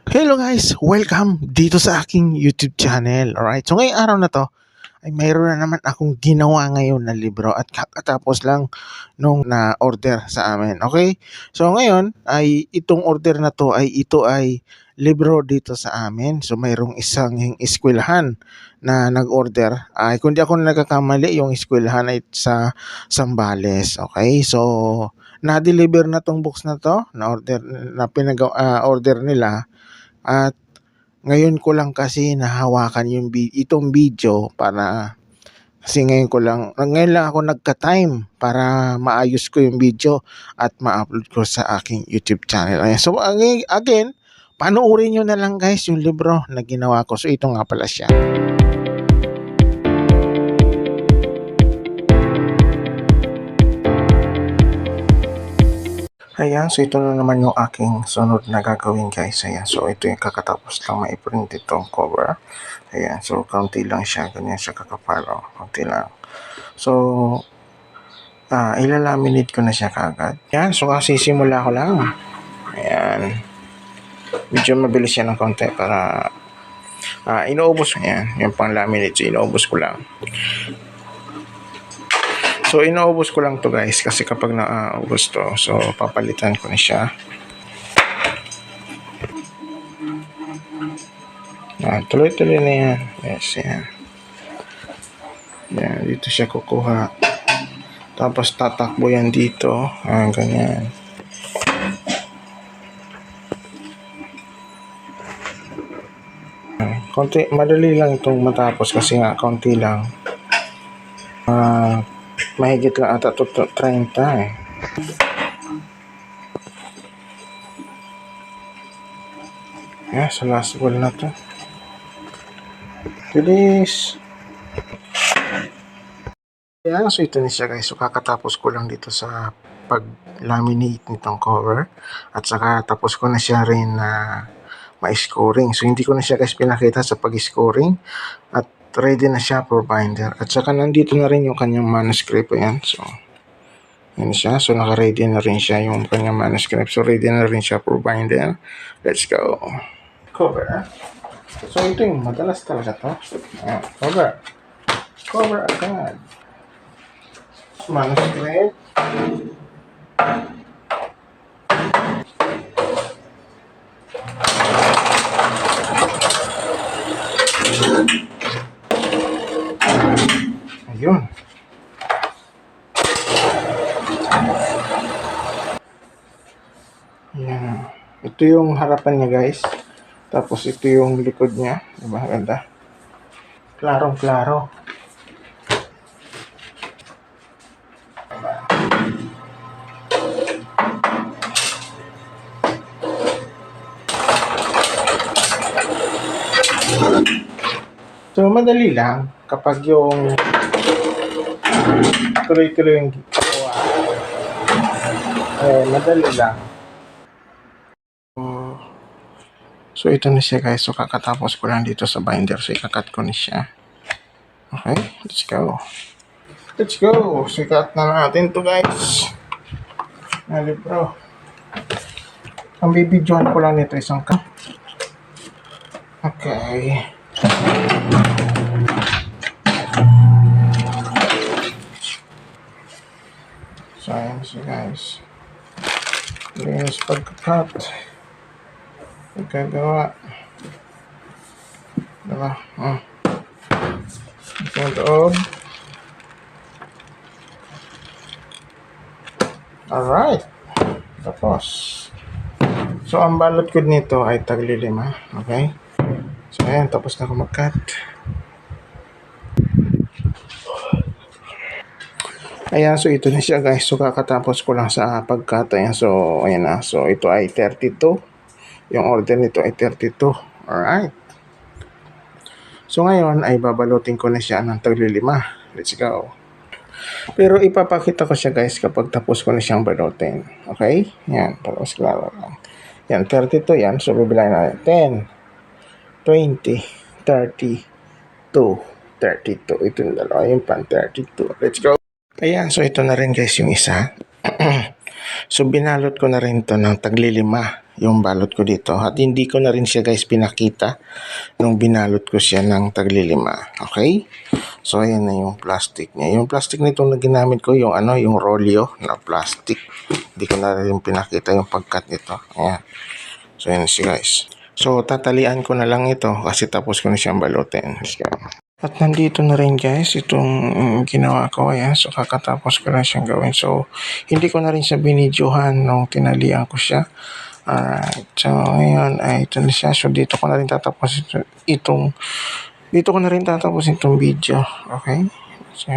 Hello guys! Welcome dito sa aking YouTube channel. Alright, so ngayong araw na to ay mayroon na naman akong ginawa ngayon na libro at kakatapos lang nung na-order sa amin. Okay? So ngayon ay itong order na to ay ito ay libro dito sa amin. So mayroong isang eskwelahan na nag-order. Ay kung di ako nagkakamali, yung eskwelahan ay sa Sambales. Okay? So na-deliver na tong books na to, order nila. At ngayon ko lang kasi nahawakan yung itong video para kasi ngayon lang ako nagka-time para maayos ko yung video at ma-upload ko sa aking YouTube channel. Ayan. So again, panoorin nyo na lang guys yung libro na ginawa ko. So ito nga pala siya. Ayan, so ito na naman yung aking sunod na gagawin guys. Ayan, so ito yung kakatapos lang ma-print itong cover. Ayan, so kaunti lang siya, ganyan siya kakapalo, kaunti lang. So, ilalaminate ko na siya kagad. Ayan, so sisimula ko lang. Ayan, medyo mabilis yan ng konti para inuubos. Ayan, yung pang laminate, so inuubos ko lang. So, inuubos ko lang to guys kasi kapag naubos to, so papalitan ko na siya. Tuloy-tuloy na yan. Yes, yan. Yan, dito siya kukuha. Tapos tatakbo yan dito. Ganyan. Konti, madali lang itong matapos kasi nga konti lang. Mahigit lang ata 30 eh. Yeah, sa last wall na to. Bilis. Yeah, so ito na siya guys. So kakatapos ko lang dito sa pag-laminate nitong cover. At saka tapos ko na siya rin na ma-scoring. So hindi ko na siya guys pinakita sa pag-scoring. At ready na siya for binder. At saka nandito na rin yung kanyang manuscript. Ayan. So yan siya. So naka-ready na rin siya yung kanyang manuscript. So ready na rin siya for binder. Let's go. Cover. So ito yung madalas talaga to. Cover. Cover agad. Manuscript. Ayun. Yan. Ito yung harapan niya guys. Tapos ito yung likod niya. Diba? Ganda. Klarong-klaro. So, madali lang kapag yung tuloy-tuloy yung ginawa. Madali lang. So, ito na siya guys. So, kakatapos ko lang dito sa binder. So, ikakat ko na siya. Okay, let's go. Let's go. So, ikat na natin to guys. Na libro. Ang bibidyoan ko lang nito isang ka. Okay. So, ayan siya guys. Linis pagkakat. Pagkagawa. Diba? Ito yung loob. Alright. Tapos. So, ang balot ko nito ay tagli-5. Okay? So, ayan. Tapos na ako mag-cut. Ayan. So, ito na siya guys. So, kakatapos ko lang sa pag-cut. Ayan. So, ayan na. So, ito ay 32. Yung order nito ay 32. Alright. So, ngayon ay babalutin ko na siya ng tagli-5. Let's go. Pero ipapakita ko siya guys kapag tapos ko na siyang balutin. Okay? Yan. Tapos klaro lang. Yan. 32 yan. So, bibilayin natin. 10, 20, 32, 32. Ito yung dalawa. Yung pan 32. Let's go. Ayan. So, ito na rin guys yung isa. So, binalot ko na rin to ng taglilima yung balot ko dito. At hindi ko na rin siya guys pinakita nung binalot ko siya ng taglilima. Okay? So, ayan na yung plastic niya. Yung plastic nito na ginamit ko, yung yung rolyo na plastic. Hindi ko na rin pinakita yung pagkat nito. Ayan. So, ayan siya guys. So, tatalian ko na lang ito kasi tapos ko na siyang balutin. Let's go. At nandito na rin guys itong ginawa ko. Ayan. So, kakatapos ko na siyang gawin. So, hindi ko na rin siya binidyohan nung tinalian ko siya. Alright. So, ngayon ay ito na siya. So, dito ko na rin tatapos itong video. Okay? So,